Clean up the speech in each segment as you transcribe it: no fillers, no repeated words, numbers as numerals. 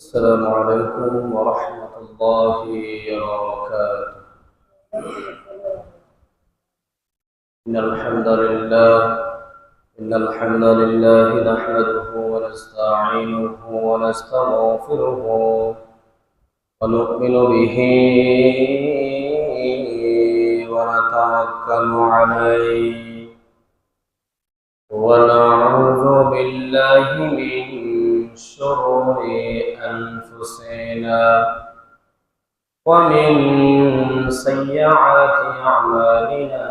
السلام عليكم ورحمة الله وبركاته. إن الحمد لله نحمده ونستعينه ونستغفره ونؤمن به ونتوكل عليه ونعوذ بالله من شرور أنفسنا ومن سيئات أعمالنا.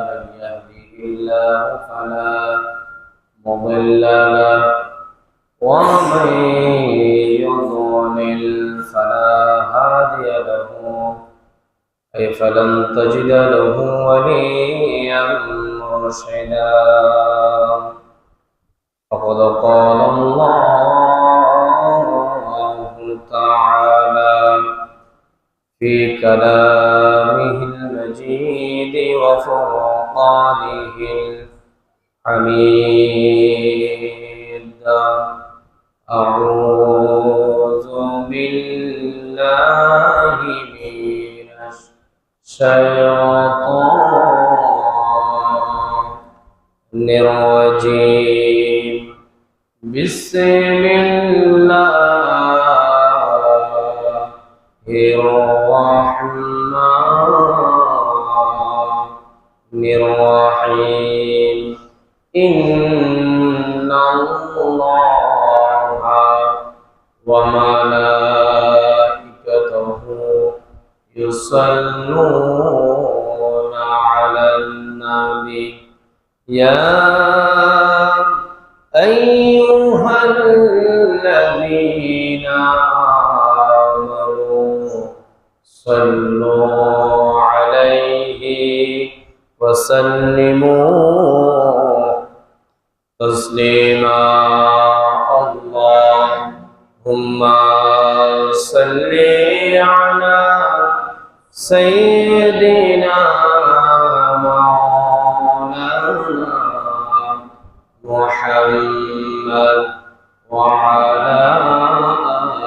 من يهده الله فلا مضل له ومن يضلل فلا هادي له فلن تجد له وليا مرشدا. فقد قال الله تعالى في كلامه المجيد وفرقانه الحميد. أعوذ بالله من الشيطان الرجيم. بسم الله الرحمن الرحيم. إن الله وملائكته يصلون على النبي يا أيها الذين آمنوا صلوا عليه وسلموا تسليما. اللهم صل على سيدنا محمد وعلى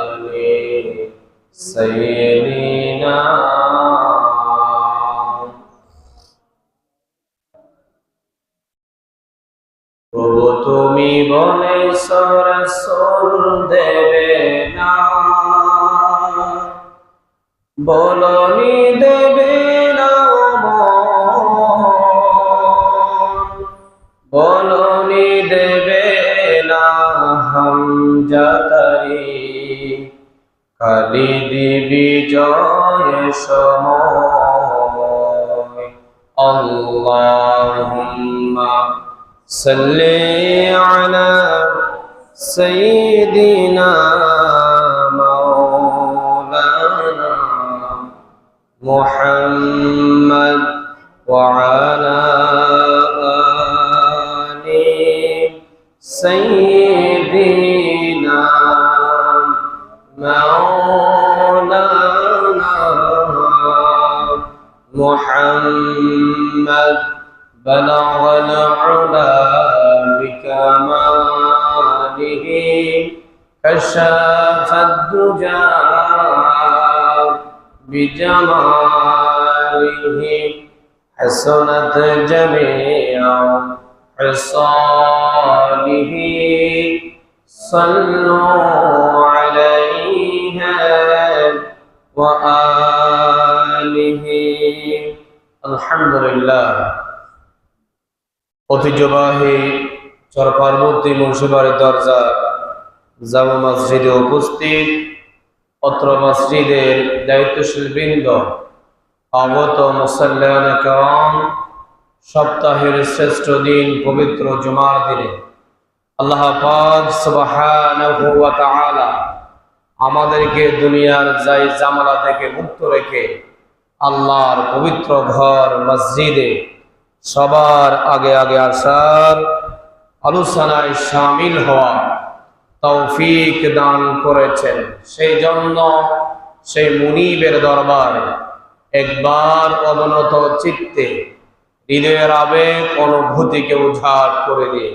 آل سيدنا. প্রভু তুমি বলেছ রাসূল দেবে না, বলনি দেবে না, বলনি দেবে না হামজাতারি খালিদ বিজয় সময়। আল্লাহুম্মা সাল্লি আলা সাইয়্যিদিনা মাওলানা মুহাম্মদ ওয়া আলা سيدنا مولانا محمد بلغ العلا بكماله كشف الدجى بجماله حسنت جميع خصاله. صلوا عليه وآله. আলহামদুলিল্লাহ। ঐতিহ্যবাহী চরপার্বতী মুন্সিবাড়ি দরজা জামা মসজিদে উপস্থিত অত্র মসজিদের দায়িত্বশীল বৃন্দ, আগত মুসাল্লিয়ান কিরাম, সপ্তাহের শ্রেষ্ঠ দিন পবিত্র জুমার দিনে আল্লাহ পাক সুবহানাহু ওয়া তাআলা আমাদেরকে দুনিয়ার যাই জামালা থেকে মুক্ত রেখে আল্লাহর পবিত্র ঘর মসজিদে সবার আগে আগে আসার, আলোচনায় শামিল হওয়া তৌফিক দান করেছেন। সেই জন্য সেই মুনিবের দরবারে একবার অবনত চিত্তে হৃদয়ের আবেগ অনুভূতিকে উজাড় করে দিয়ে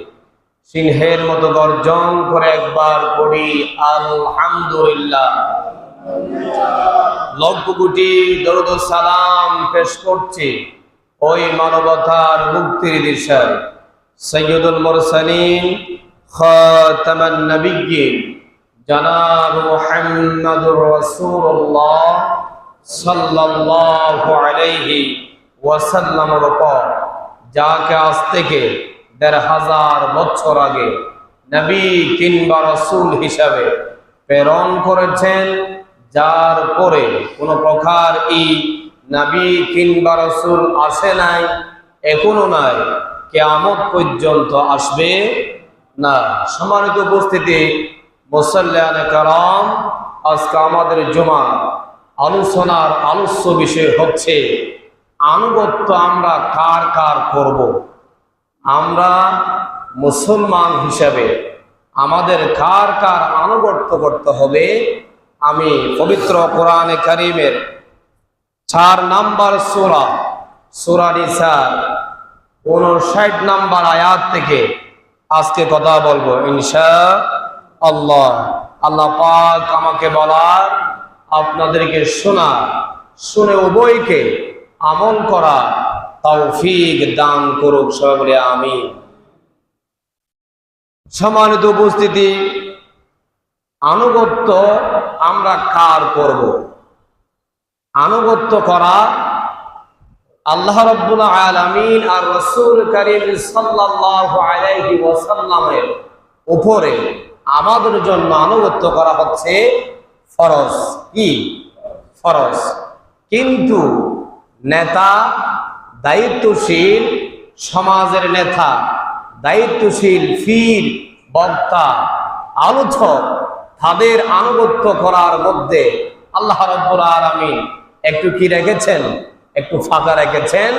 সিংহের মতো গর্জন করে একবার পড়ি আলহামদুলিল্লাহ। লক্ষ কোটি দরুদ ও সালাম পেশ করছি ওই মানবতার মুক্তির দিশায় সৈয়দুল মুরসালিন খাতামান নবিয়্যিন জনাব মুহাম্মদুর রাসূলুল্লাহ সাল্লাল্লাহু আলাইহি ওয়াসাল্লামের উপর, যাকে আজ থেকে ১৫০০ বছর আগে নবী কিংবা রাসূল হিসাবে প্রেরণ করেছেন, যার পরে কোন প্রকার এই নবী কিংবা রাসূল আসে নাই, এখনো নাই, কিয়ামত পর্যন্ত আসবে না। সম্মানিত উপস্থিতি, মুসল্লিয়ানে কেরাম, আজকে আমাদের জুমা আলোচনার আলোচ্য বিষয় হচ্ছে আনুগত্য আমরা কার কার করব। আমরা মুসলমান হিসাবে আমাদের কার কার আনুগত্য করতে হবে। আমি পবিত্র কোরআনে কারীমের ৪ নম্বর সূরা নিসার ৫৯ নম্বর আয়াত থেকে আজকে কথা বলবো ইনশাআল্লাহ। আল্লাহ পাক আমাকে বলার, আপনাদেরকে শোনা, শুনে উভয়কে আমল করা তৌফিক দান করুক, সবাই বলে আমিন। সম্মানিত উপস্থিতি, আনুগত্য আমরা কার করব? আনুগত্য করা আল্লাহ রাব্বুল আলামিন আর রাসূল কারীম সাল্লাল্লাহু আলাইহি ওয়াসাল্লামের উপরে আমাদের জন্য আনুগত্য করা হচ্ছে ফরজ। কি ফরজ? কিন্তু নেতা, দায়িত্বশীল সমাজের নেতা, দায়িত্বশীল পীর, বক্তা, আলোচক, তাদের আনুগত্য করার মধ্যে আল্লাহ রাব্বুল আলামিন একটু কি রেখেছেন? একটু ফাঁকা রেখেছেন।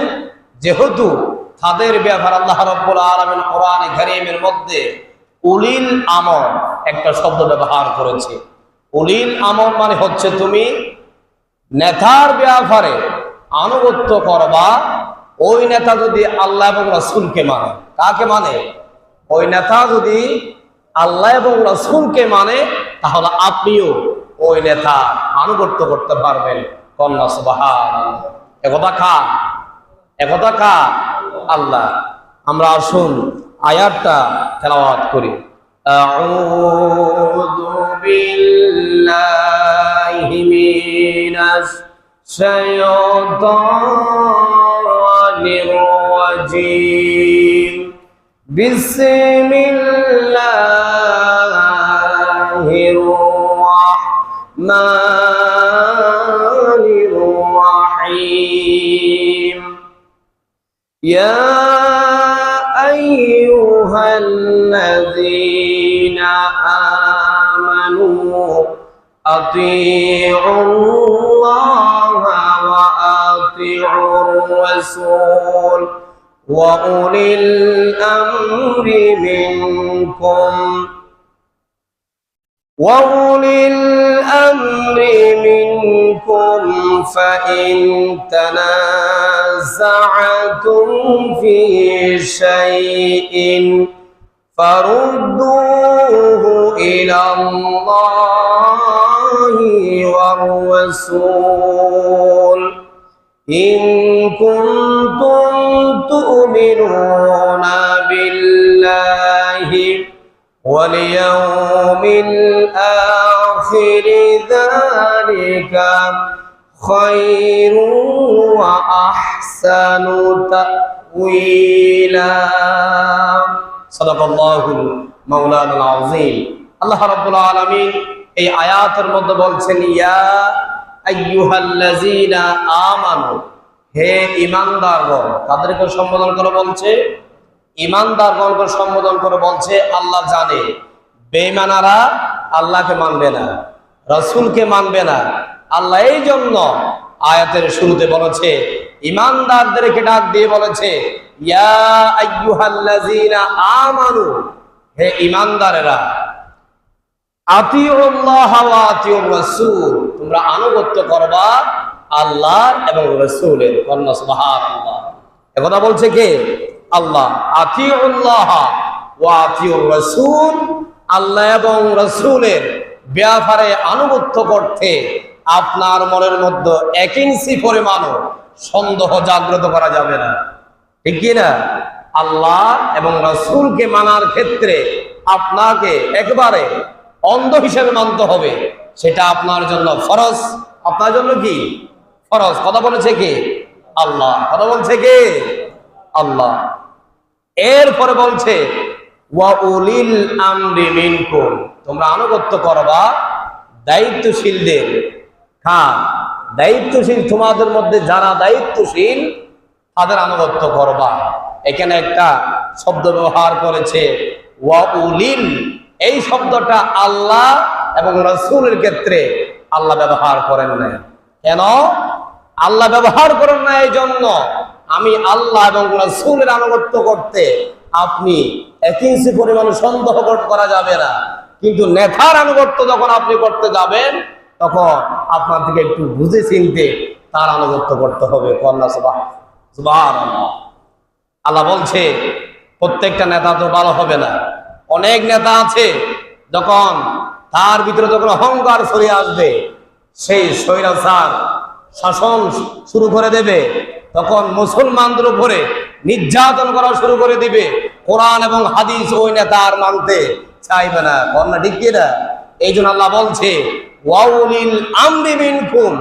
যেহেতু তাদের ব্যাপার আল্লাহ রাব্বুল আলামিন কোরআনে কারীমের মধ্যে উলিল আমর একটা শব্দ ব্যবহার করেছে। উলিল আমর মানে হচ্ছে তুমি নেতার ব্যাপারে আনুগত্য করবা, ওই নেতা যদি আল্লাহ এবং রাসূলকে মানে। কাকে মানে? ওই নেতা যদি আল্লাহ এবং রাসূলকে মানে, তাহলে আপনিও ওই নেতা আনুগত্য করতে পারবেন। কন্যা সুবহানাল্লাহ। একথা কা আল্লাহ। আমরা আসুন আয়াতটা তেলাওয়াত করি। আউযু বিল্লাহি মিনাশ শাইতানির রাজীম। বিসমিল্লাহির রাহমানির রাহিম। ইয়া আইয়ুহাল্লাযীনা আমানু আতিউল্লাহা ওয়া আতিউর রাসূল ওয়া উলিল আমরি মিনকুম فإن تنازعتم في شيء فردوه إلى الله والرسول إن كنتم تؤمنون بالله واليوم الآخر ذلك خير وأحسن تأويلا صدق الله مولانا العظيم। আল্লাহ রাব্বুল আলামিন এই আয়াতের মধ্যে বলছেন, ইয়া আইয়ুহাল্লাযীনা আমানু, হে ঈমানদারগণ। তাদেরকে সম্বোধন করে বলছে, ঈমানদারগণকে সম্বোধন করে বলছে। আল্লাহ জানে বেঈমানারা আল্লাহকে মানবে না, রাসূলকে মানবে না। আল্লাহ এই জন্য আয়াতের শুরুতে বলেছে, ঈমানদারদেরকে ডাক দিয়ে বলেছে, ইয়া আইয়ুহাল্লাযীনা আমানু, হে ঈমানদারেরা, আতিউল্লাহ ওয়া আতিউর রাসূল, তোমরা আনুগত্য করবা আল্লাহ এবং রাসূলের। সুবহানাল্লাহ। একথা বলছে কে? আল্লাহ। আতিউল্লাহ, ওয়া আতিউর রাসূল, আল্লাহ এবং রাসূলের ব্যাপারে আনুগত্য করতে আপনার মনের মধ্যে 1 ইঞ্চি পরিমাণও সন্দেহ জাগ্রত করা যাবে না। ঠিক কি না? আল্লাহ এবং রাসূলকে মানার ক্ষেত্রে আপনাকে একবারে অন্ধ হিসেবে মানতে হবে, সেটা আপনার জন্য ফরজ। আপনার জন্য কি ফরজ? কথা বলেছে কে? আল্লাহ। কথা বলছে কে? আল্লাহ। এরপরে বলছে ওয়া উলিল আমরি মিনকুম, তোমরা আনুগত্য করবা দায়িত্বশীলদের। হ্যাঁ, দায়িত্বশীল তোমাদের মধ্যে যারা দায়িত্বশীল তাদের আনুগত্য করবা। এখানে একটা শব্দ ব্যবহার করেছে ওয়া উলিল, এই শব্দটা আল্লাহ এবং রাসূলের ক্ষেত্রে আল্লাহ ব্যবহার করেন নাই। কেন আল্লাহ ব্যবহার করেন না? এই জন্য আমি আল্লাহ এবং রাসূলের আনুগত্য করতে আপনি 1 ইঞ্চি পরিমাণ সন্দেহ করা যাবে না। কিন্তু নেতার আনুগত্য যখন আপনি করতে যাবেন তখন আপনার থেকে একটু বুঝে চিনতে তার আনুগত্য করতে হবে। কন্যা সুবহানাল্লাহ। আল্লাহ বলছে প্রত্যেকটা নেতা তো ভালো হবে না। অনেক নেতা আছে যখন তার ভিতরে যখন অহংকার চলে আসবে, সেই স্বৈরাচার শাসন শুরু করে দেবে, তখন মুসলমানদের উপরে নির্যাতন করা শুরু করে দিবে। কোরআন এবং হাদিস ওই নেতা আর মানতে চাইবে না। কন্যা ঠিক কি না? এই জন্য আল্লাহ বলছে ওয়া উলিল আমরি মিনকুম,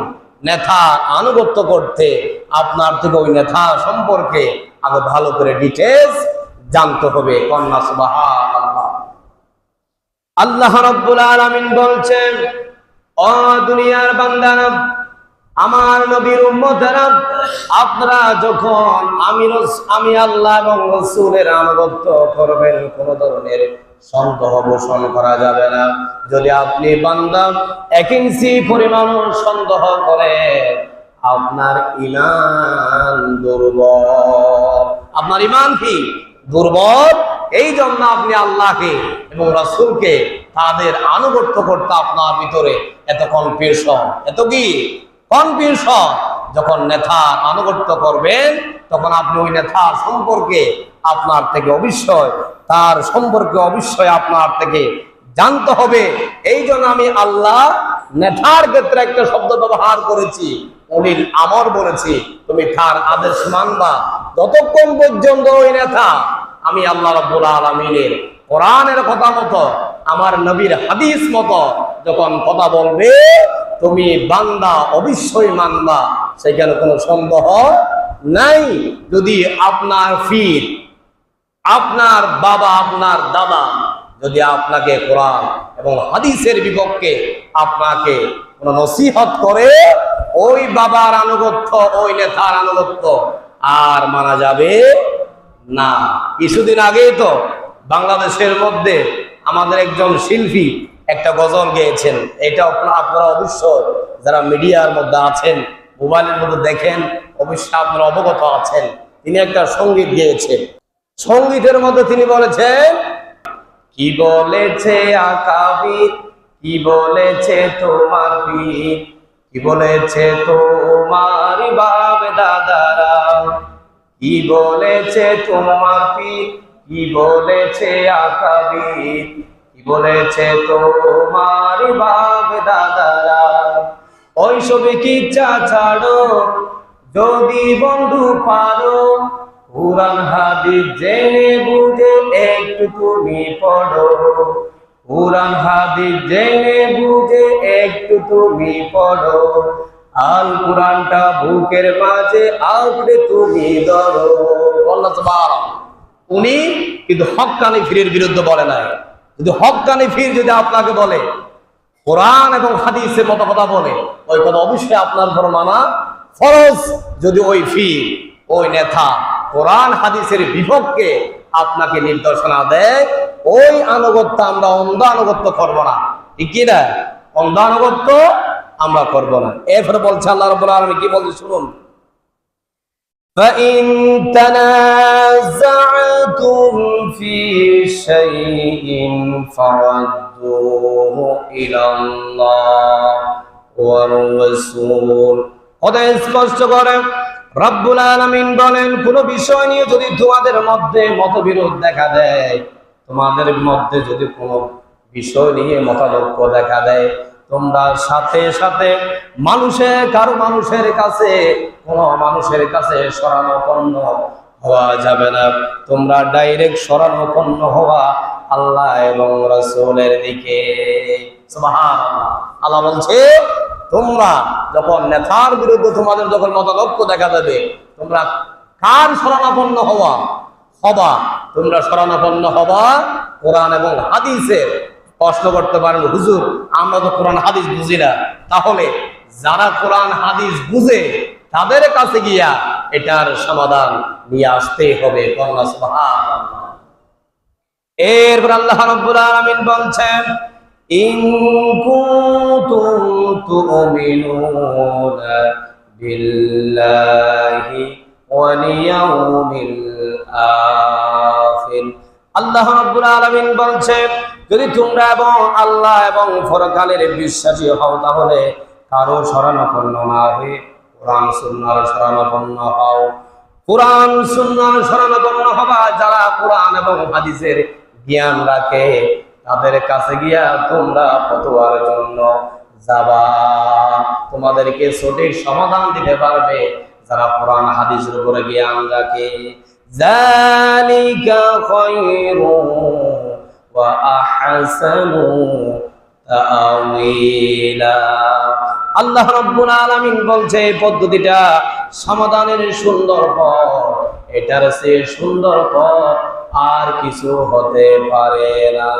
নেতা আনুগত্য করতে আপনার থেকে ওই নেতা সম্পর্কে আগে ভালো করে ডিটেইলস জানতে হবে। কন্যা সুবহানাল্লাহ। আল্লাহ রাব্বুল আলামিন বলছেন ও দুনিয়ার বান্দারা, আমার নবীর উম্মতেরা, আপনারা যখন আমি আল্লাহ এবং রাসূলের আনুগত্য করবেন কোন ধরনের সন্দেহ পোষণ করা যাবে না। যদি আপনি বান্দা 1 ইঞ্চি পরিমাণ সন্দেহ করেন, আপনার ঈমান দুর্বল। আপনার ঈমান কি? দুর্বল। এই জন্য আপনি আল্লাহকে এবং রাসূলকে তাদের আনুগত্য করতে আপনার ভিতরে এত কনফিউশন, এত কি কনফিউশন। যখন নেতা আনুগত্য করবেন তখন আপনি ওই নেতা সম্পর্কে আপনার থেকে অবশ্যই তার সম্পর্কে অবশ্যই আপনার থেকে জানতে হবে। এই জন্য আমি আল্লাহ নেতার ক্ষেত্রে একটা শব্দ ব্যবহার করেছি, উলিল আমর বলেছি। তুমি তার আদেশ মানবা যতক্ষণ পর্যন্ত ওই নেতা আমি আল্লাহ রাব্বুল আলামিনের কোরআনের কথা মতো, আমার নবীর হাদিস মতো যখন কথা বলবে, তুমি বান্দা অবশ্যই মানবা, সেখানে কোনো সন্দেহ নাই। যদি আপনার পীর, আপনার বাবা, আপনার দাদা যদি আপনাকে কোরআন এবং হাদিসের বিপক্ষে আপনাকে কোনো নসিহত করে, ওই বাবার আনুগত্য, ওই নেতার আনুগত্য আর মানা যাবে না। কিছুদিন আগেই তো বাংলাদেশের মধ্যে আমাদের একজন শিল্পী একটা গজল গেয়েছেন। এটা আপনারা অবশ্যই যারা মিডিয়ার মধ্যে আছেন, মোবাইলের মধ্যে দেখেন, অবশ্যই আপনারা অবগত আছেন। তিনি একটা সঙ্গীত গেয়েছেন। সঙ্গীতের মধ্যে তিনি বলেছেন, কি বলেছে আকাবির, কি বলেছে তোমার পীর, কি বলেছে তোমার বাপ দাদারা, কি বলেছে তোমার পীর, কি বলেছে আকাবির, কি বলেছে তোমার বাপ দাদারা। ওই সবে কিচ্ছা ছাড়ো, যদি বন্ধু পারো, কুরআন হাদিস জেনে বুঝে একটু তুমি পড়ো, কুরআন হাদিস জেনে বুঝে একটু তুমি পড়ো, আল কুরআনটা বুকের মাঝে আঁকড়ে তুমি ধরো। আল্লাহ সুবহানাহু। উনি কিন্তু হক্কানি ফিরের বিরুদ্ধে বলে নাই। যদি হক্কানি ফির যদি আপনাকে বলে কোরআন এবং হাদিসের মতো কথা বলে, ওই কথা অবশ্যই আপনার উপর মানা ফরজ। যদি ওই ফির, ওই নেতা কোরআন হাদিসের বিপক্ষে আপনাকে নির্দেশনা দেয়, ওই আনুগত্য আমরা অন্ধ আনুগত্য করবো না। ঠিক কি না? অন্ধ আনুগত্য আমরা করবো না। এরপরে বলছে আল্লাহ রাব্বুল আলামিন কি বলছে শুনুন, فَإِن تَنَازَعْتُمْ فِي شَيْءٍ فَرُدُّوهُ إِلَى اللَّهِ وَالرَّسُولِ। খোদা স্পষ্ট করে রব্বুল আলামিন বলেন, কোন বিষয় নিয়ে যদি তোমাদের মধ্যে মতবিরোধ দেখা দেয়, তোমাদের মধ্যে যদি কোনো বিষয় নিয়ে মতানৈক্য দেখা দেয়, তোমরা সাথে সাথে মানুষের কাছে শরণাপন্ন হওয়া যাবে না। তোমরা ডাইরেক্ট শরণাপন্ন হওয়া আল্লাহ এবং রাসূলের দিকে। সুবহানাল্লাহ। আল্লাহ বলছে, তোমরা যখন নেতার বিরুদ্ধে তোমাদের যখন মতানৈক্য দেখা দেবে, তোমরা কার শরণাপন্ন হবা? তোমরা শরণাপন্ন হবা কোরআন এবং হাদিসের। প্রশ্ন করতে পারেন, হুজুর আমরা তো কোরআন হাদিস বুঝি না, তাহলে যারা কোরআন হাদিস বুঝে তাদের কাছে গিয়া এটার সমাধান নিয়ে আসতে হবে। সুবহানাল্লাহ। এরপর আল্লাহ রাব্বুল আলামিন বলছেন, ইন কুনতুম তুমিনুনা বিল্লাহি ওয়াল ইয়াউমিল আখির। আল্লাহ রাব্বুল আলামিন বলছেন, যদি তোমরা এবং আল্লাহ এবং পরকালের বিশ্বাসী হও, তাহলে কারো শরণাপন্ন না হয়ে কোরআন সুন্নাহর শরণাপন্ন হও। কোরআন সুন্নাহর শরণাপন্ন হবা যারা কোরআন এবং হাদিসের জ্ঞান রাখে, তাদের কাছে গিয়া তোমরা ফতোয়ার জন্য যাবা। তোমাদেরকে সঠিক সমাধান দিতে পারবে যারা কোরআন হাদিসের উপরে জ্ঞান রাখে। যালিকা খায়রুন ওয়া আহসানু তাআওয়িলা। আল্লাহ রাব্বুল আলামিন বলছে, এই পদ্ধতিটা সমাধানের সুন্দর পথ, এটার চেয়ে সুন্দর পথ আর কিছু হতে পারে না।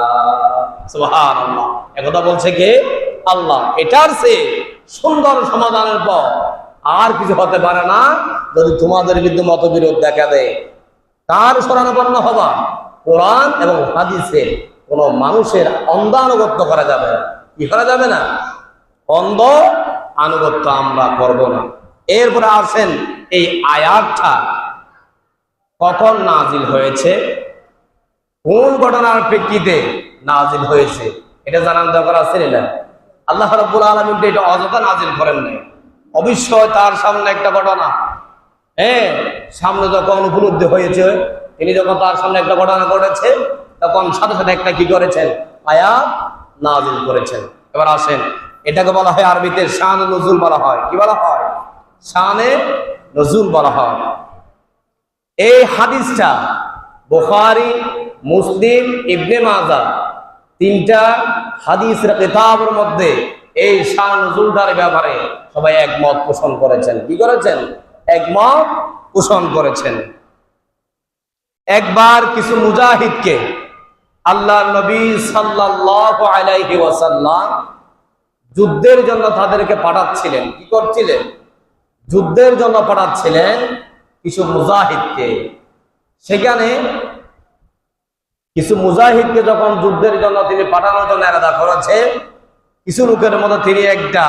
সুবহানাল্লাহ। একথা বলছে কে? আল্লাহ। এটার চেয়ে সুন্দর সমাধানের পথ আর কিছু হতে পারে না। যদি তোমাদের বিরুদ্ধে মতবিরোধ দেখা দেয়, কার শরণাপন্ন হবা? কোরআন এবং হাদিসের। কোন মানুষের অন্ধ আনুগত্য করা যাবে না। কি করা যাবে না? অন্ধ আনুগত্য আমরা করব না। এরপরে আসেন, এই আয়াতটা কখন নাজিল হয়েছে, কোন ঘটনার প্রেক্ষিতে নাজিল হয়েছে, এটা জানার দরকার আছে না? আল্লাহ রাব্বুল আলামিন এটা অযথা নাজিল করেন নাই। অবশ্যই তার সামনে একটা ঘটনা, সামনে যখন উপলব্ধি হয়েছে, তিনি যখন তার সামনে একটা ঘটনা ঘটেছে, তখন সাথে সাথে একটা কি করেছেন? আয়াত নাজিল করেছেন। এবার আসেন, এটাকে বলা হয় আরবিতে শানে নুজুল বলা হয়। কি বলা হয়? শানে নুজুল বলা হয়। এই হাদিসটা বুখারী, মুসলিম, ইবনে মাজাহ তিনটা হাদিসের কিতাবের মধ্যে এই শান নুজুলটার ব্যাপারে সবাই একমত পোষণ করেছেন। কি করেছেন? একমত পোষণ করেছেন। একবার কিছু মুজাহিদকে আল্লাহর নবী সাল্লাল্লাহু আলাইহি ওয়াসাল্লাম যুদ্ধের জন্য তাদেরকে পাঠাচ্ছিলেন। কি করছিলেন? যুদ্ধের জন্য পাঠাচ্ছিলেন কিছু মুজাহিদকে। সেখানে কিছু মুজাহিদকে যখন যুদ্ধের জন্য তিনি পাঠানোর জন্য এরাদা করেছে, কিছু লোকের মধ্যে তিনি একটা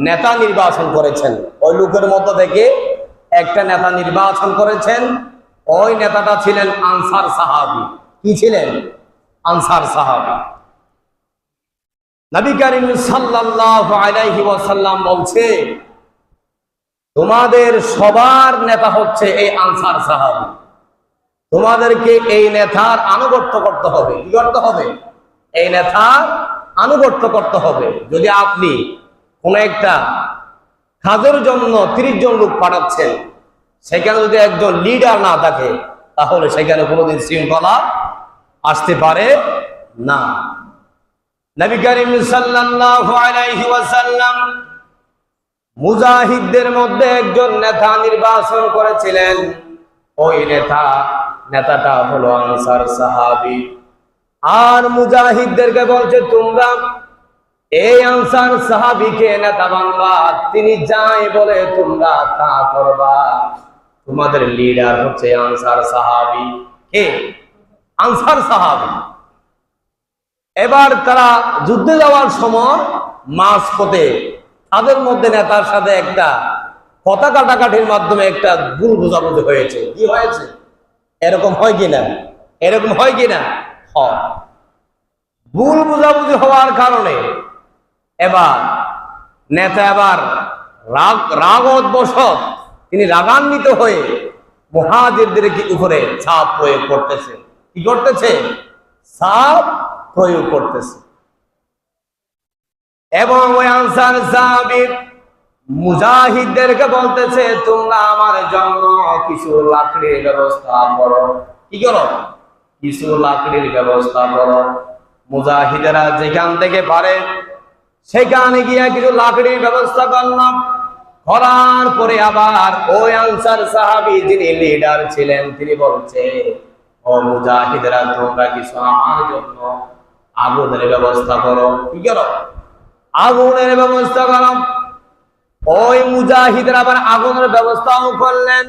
নেতা নির্বাচন করেছেন। ওই লোকের মধ্যে থেকে একটা নেতা নির্বাচন করেছেন। ওই নেতাটা ছিলেন আনসার সাহাবী। কি ছিলেন? আনসার সাহাবী। নবী করিম সাল্লাল্লাহু আলাইহি ওয়াসাল্লাম বলছে, তোমাদের সবার নেতা হচ্ছে এই আনসার সাহাবী। তোমাদেরকে এই নেতার আনুগত্য করতে হবে। কি করতে হবে? এই নেতার আনুগত্য করতে হবে। যদি আপনি কোন একটা কাজের জন্য 30 জন লোক পাঠাচ্ছেন, সেখানে যদি একজন লিডার না থাকে, তাহলে সেখানে কোনোদিন শৃঙ্খলা আসতে পারে না। নবী করিম সাল্লাল্লাহু আলাইহি ওয়াসাল্লাম মুজাহিদদের মধ্যে একজন নেতা নির্বাচন করেছিলেন। ওই নেতাটা হলো আনসার সাহাবী। আর মুজাহিদদেরকে বলছে, তোমরা এই আনসার সাহাবীকে নেতা বানবা, তিনি যাই বলে তোমরা তা করবা। তোমাদের লিডার হচ্ছে আনসার সাহাবী। কে? আনসার সাহাবী। এবার তারা যুদ্ধে যাওয়ার সময় মাঝপথে তাদের মধ্যে নেতার সাথে একটা কথা কাটাকাটির মাধ্যমে একটা ভুল বোঝাবুঝি হয়েছে। কি হয়েছে? এরকম হয় কিনা? এরকম হয় কিনা? হয়। ভুল বোঝাবুঝি হওয়ার কারণে এবার নেতা রাগবশত তিনি রাগান্বিত হয়ে মুহাজিরদের উপরে চাপ প্রয়োগ করতেছে। কি করতেছে? চাপ প্রয়োগ করতেছে। এবং ওই আনসার সাহাবী মুজাহিদদেরকে বলতেছে, তোমরা আমার জন্য কিছু লাকড়ির ব্যবস্থা করো। কি করো? কিছু লাকড়ির ব্যবস্থা করো। মুজাহিদেরা যেখান থেকে পারে সেখানে গিয়ে কিছু লাকড়ির ব্যবস্থা করলাম। করার পরে আবার ওই আনসার সাহাবী যিনি লিডার ছিলেন তিনি বলছে, ও মুজাহিদেরা, তোমরা কিছু আমার জন্য আগুনের ব্যবস্থা করো। কি করো? আগুনের ব্যবস্থা করো। ওই মুজাহিদরা আবার আগুনের ব্যবস্থাও করলেন।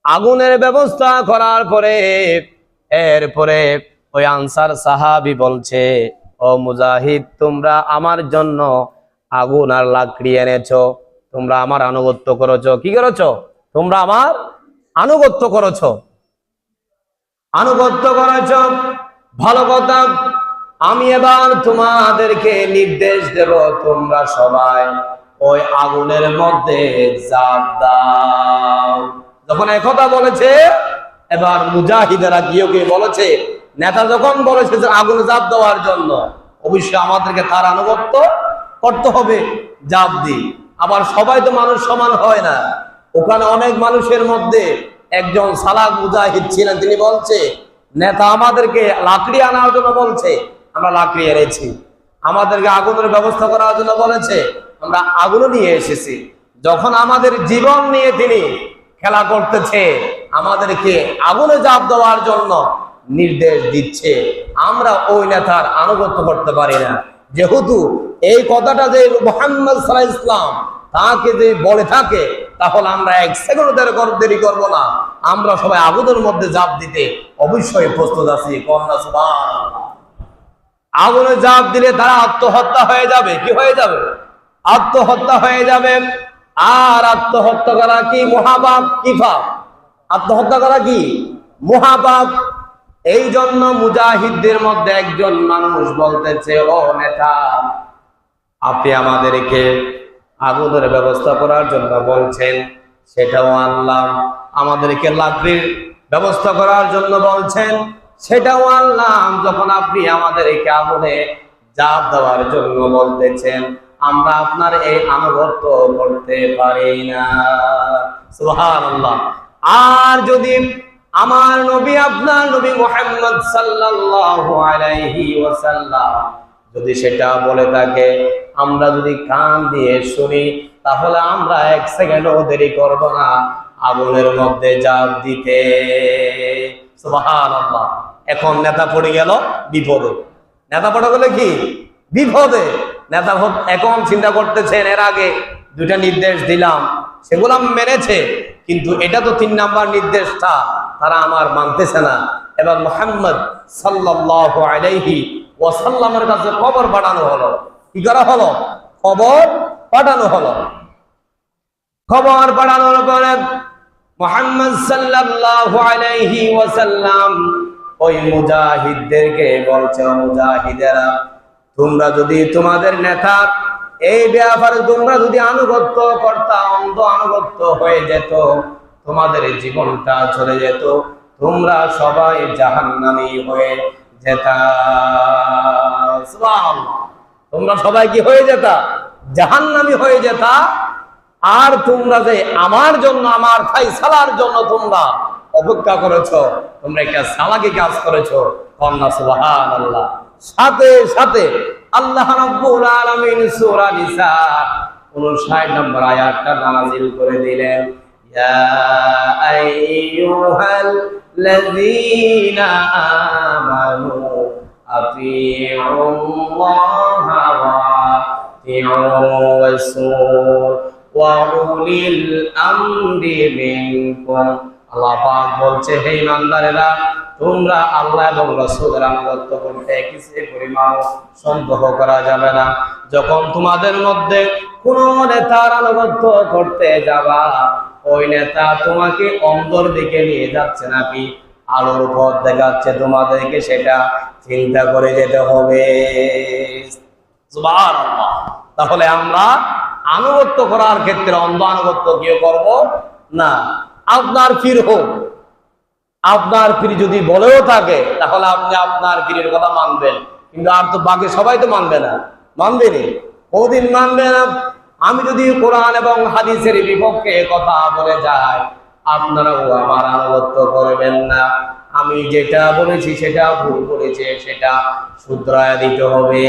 আগুনের ব্যবস্থা করার পরে এরপরে ওই আনসার সাহাবী বলছে, ও মুজাহিদ, তোমরা আমার জন্য আগুন আর লাকড়ি এনেছো, তোমরা আমার আনুগত্য করেছো। কি করেছো? তোমরা আমার আনুগত্য করেছো। আনুগত্য করেছো, ভালো কথা। আমি এবার তোমাদেরকে নির্দেশ দেব, তোমরা সবাই ওই আগুনের মধ্যে ঝাঁপ দাও। যখন একথা বলেছে, এবার মুজাহিদেরা গিয়ে বলেছে, নেতা যখন বলেছে যে আগুনে ঝাঁপ দেওয়ার জন্য, অবশ্যই আমাদেরকে তার আনুগত্য করতে হবে, ঝাঁপ দিই। আবার সবাই তো মানুষ সমান হয় না। ওখানে অনেক মানুষের মধ্যে একজন সালাক মুজাহিদ ছিলেন, তিনি বলছে, নেতা আমাদেরকে লাকড়ি আনার জন্য বলছে, আমরা লাকড়ি এনেছি। আমাদেরকে আগুনের ব্যবস্থা করার জন্য বলেছে, আমরা আগুনও নিয়ে এসেছি। যখন আমাদের জীবন নিয়ে তিনি খেলা করতেছে, আমাদেরকে আগুনে ঝাঁপ দেওয়ার জন্য নির্দেশ দিচ্ছে, আমরা ওই নেতার আনুগত্য করতে পারি না। যেহেতু এই কথাটা যে মুহাম্মদ সাল্লাল্লাহু আলাইহি ওয়াসাল্লাম তাকে যে বলে থাকে, তাহলে আমরা এক সেকেন্ড দেরি করব না, আমরা সবাই আগুনের মধ্যে ঝাঁপ দিতে অবশ্যই প্রস্তুত আছি। কন্যা সুবহানাল্লাহ। আগুনে ঝাঁপ দিলে তারা আত্মহত্যা হয়ে যাবে। কি হয়ে যাবে? আত্মহত্যা হয়ে যাবে। আর আত্মহত্যা করা কি মহাপাপ, কি পাপ? আত্মহত্যা করা কি মহাপাপ। এই জন্য মুজাহিদদের মধ্যে একজন মানুষ বলতেছে, ও নেতা, আপনি আমাদেরকে আগুনের ব্যবস্থা করার জন্য বলছেন, সেটাও আনলাম। আমাদেরকে লাকড়ির ব্যবস্থা করার জন্য বলছেন, সেটাও আনলাম। যখন আপনি আমাদেরকে আগুনে ঝাঁপ দেওয়ার জন্য বলতেছেন, আমরা আপনার এই আনুগত্য করতে পারি না। সুবহানাল্লাহ। আর যদি আমার নবী, আপনার নবী মুহাম্মদ সাল্লাল্লাহু আলাইহি ওয়াসাল্লাম যদি সেটা বলে থাকে, আমরা যদি কান দিয়ে শুনি, তাহলে আমরা এক সেকেন্ডও দেরি করব না আগুনের মধ্যে ঝাঁপ দিতে। সুবহানাল্লাহ। এখন নেতা পড়ে গেল বিপদে। নেতা পড়ে গেলে কি বিপদে। নেতা এখন চিন্তা করতেছেন, এর আগে দুইটা নির্দেশ দিলাম, সেগুলো মেনেছে, কিন্তু এটা তো 3 নাম্বার নির্দেশটা তারা আমার মানতেছে না। এবার মুহাম্মদ সাল্লাল্লাহু আলাইহি ওয়াসাল্লামের কাছে খবর পাঠানো হলো। কি করা হলো? খবর পাঠানো হলো। খবর পাঠানোর পরে মুহাম্মদ সাল্লাল্লাহু আলাইহি ওয়াসাল্লাম ওই মুজাহিদদেরকে বলছে, মুজাহিদেরা, তোমরা যদি তোমাদের নেতা এই ব্যাপারে তোমরা যদি আনুগত্য করতা, অন্ধ আনুগত্য হয়ে যেত, তোমাদের জীবনটা চলে যেত, তোমরা সবাই জাহান্নামী হয়ে যেতা। সুবহানাল্লাহ। তোমরা সবাই কি হয়ে যেতা? জাহান্নামী হয়ে যেতা। আর তোমরা যে আমার জন্য, আমার ফায়সালার জন্য তোমরা অপেক্ষা করেছো, তোমরা একটা সালাকি কাজ করেছো। কন্যা সুবহানাল্লাহ। সাথে সাথে আল্লাহ রাব্বুল আলামিন সূরা নিসা 59 নম্বর আয়াতটা নাযিল করে দিলেন, ইয়া আইয়ুহাল্লাযীনা আমানু আতিউল্লাহা ওয়া আতিউর রাসূল ওয়া উলিল আমরি মিনকুম। আল্লাহ পাক বলছে, হে ইমানদারেরা, তোমরা আল্লাহ এবং রাসূলের আনুগত্য করতে কিছু পরিমাণ সন্দেহ করা যাবে না। যখন তোমাদের মধ্যে কোন নেতার আনুগত্য করতে যাবা, ওই নেতা তোমাকে অন্ধর দিকে নিয়ে যাচ্ছে নাকি আলোর পথ দেখাচ্ছে তোমাদেরকে, সেটা চিন্তা করে যেতে হবে। সুবহানাল্লাহ। তাহলে আমরা আনুগত্য করার ক্ষেত্রে অন্ধ আনুগত্য কেউ করব না। আপনার পীর হোক, আপনার পীর যদি বলেও থাকে তাহলে আপনি আপনার পীরের কথা মানবেন, কিন্তু আর তো বাকি সবাই তো মানবে না, মানবে নি, কদিন মানবে না। আমি যদি কোরআন এবং হাদিসের বিপক্ষে কথা বলে যাই, আপনারাও আমার আনুগত্য করবেন না। আমি যেটা বলেছি সেটা ভুল করেছে, সেটা শুধরায় দিতে হবে,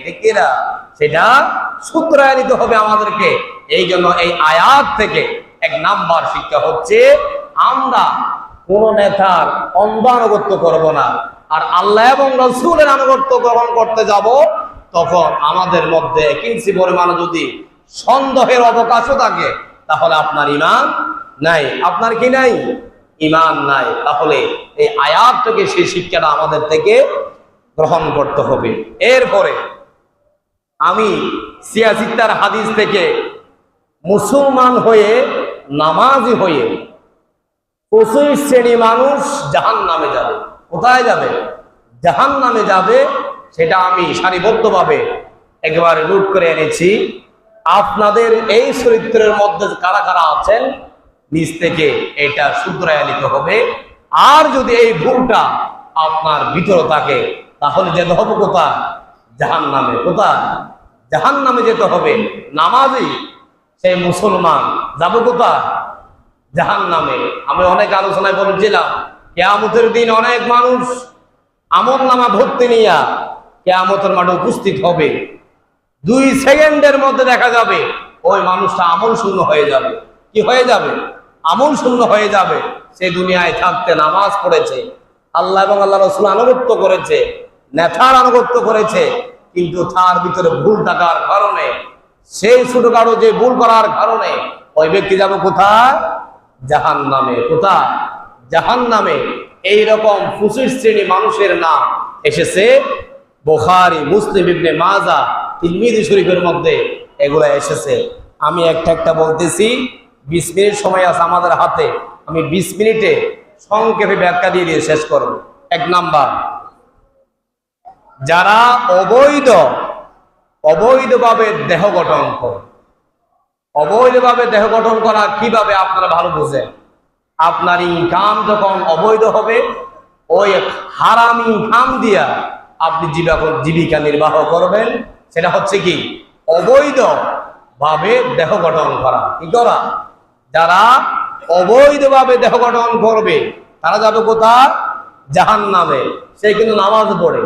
ঠিক কিনা? সেটা শুধরায় দিতে হবে আমাদেরকে। এই জন্য এই আয়াত থেকে এক নাম্বার শিক্ষা হচ্ছে, আমরা কোন নেতার অন্ধ আনুগত্য করব না। আর আল্লাহ এবং রাসূলের আনুগত্য গ্রহণ করতে যাব, তখন আমাদের মধ্যে কিঞ্চিত পরিমাণ যদি সন্দেহের অবকাশও থাকে, তাহলে আপনার ঈমান নাই। আপনার কি নাই? ঈমান নাই। তাহলে এই আয়াত থেকে সেই শিক্ষাটা আমাদের থেকে গ্রহণ করতে হবে। এরপরে আমি সিয়াসিত্তার হাদিস থেকে মুসলমান হয়ে, নামাজি হয়ে 25 শ্রেণী মানুষ জাহান্নামে যাবে। কোথায় যাবে? জাহান্নামে যাবে। সেটা আমি সারিবদ্ধভাবে একেবারে নোট করে এনেছি। আপনাদের এই চরিত্রের মধ্যে কারা কারা আছেন, নিজ থেকে এটা শুধরায় নিতে হবে। আর যদি এই ভুলটা আপনার ভিতরে থাকে, তাহলে যেতে হবে কোথায়? জাহান্নামে। কোথায়? জাহান্নামে যেতে হবে। নামাজি সেই মুসলমান যাবে কোথায়? জাহান্নামে। আমি অনেক আলোচনায় বলেছিলাম, কিয়ামতের দিন অনেক মানুষ আমলনামা ভর্তি নিয়া কিয়ামতের মাঠে উপস্থিত হবে। 2 সেকেন্ডের মধ্যে দেখা যাবে ওই মানুষটা আমল শূন্য হয়ে যাবে। কি হয়ে যাবে? আমল শূন্য হয়ে যাবে। সে দুনিয়ায় থাকতে নামাজ পড়েছে, আল্লাহ এবং আল্লাহ রাসূল আনুগত্য করেছে, নেতার আনুগত্য করেছে, কিন্তু তার ভিতরে ভুল থাকার কারণে, সেই ছোটখাটো যে ভুল করার কারণে ওই ব্যক্তি যাবে কোথায়? জাহান্নামে। কোথায়? জাহান্নামে। এইরকম 25 শ্রেণী মানুষের নাম এসেছে বুখারী, মুসলিম, ইবনে মাজাহ, তিরমিজি শরীফের মধ্যে এগুলো এসেছে। আমি একটা একটা বলতেছি। 20 মিনিট সময় আছে আমাদের হাতে। আমি 20 মিনিটে সংক্ষেপে ব্যাখ্যা দিয়ে শেষ করব। 1 নাম্বার, যারা অবৈধভাবে দেহ গঠন করে। অবৈধভাবে দেহ গঠন করা কিভাবে আপনারা ভালো বুঝেন। আপনার ইনকাম যখন অবৈধ হবে, ওই হারাম ইনকাম দিয়া আপনি জীবিকা নির্বাহ করবেন। সেটা হচ্ছে কি? অবৈধ ভাবে দেহ গঠন করা। কি করা? যারা অবৈধভাবে দেহ গঠন করবে তারা যাবে কোথায়? জাহান্নামে। সে কিন্তু নামাজ পড়ে,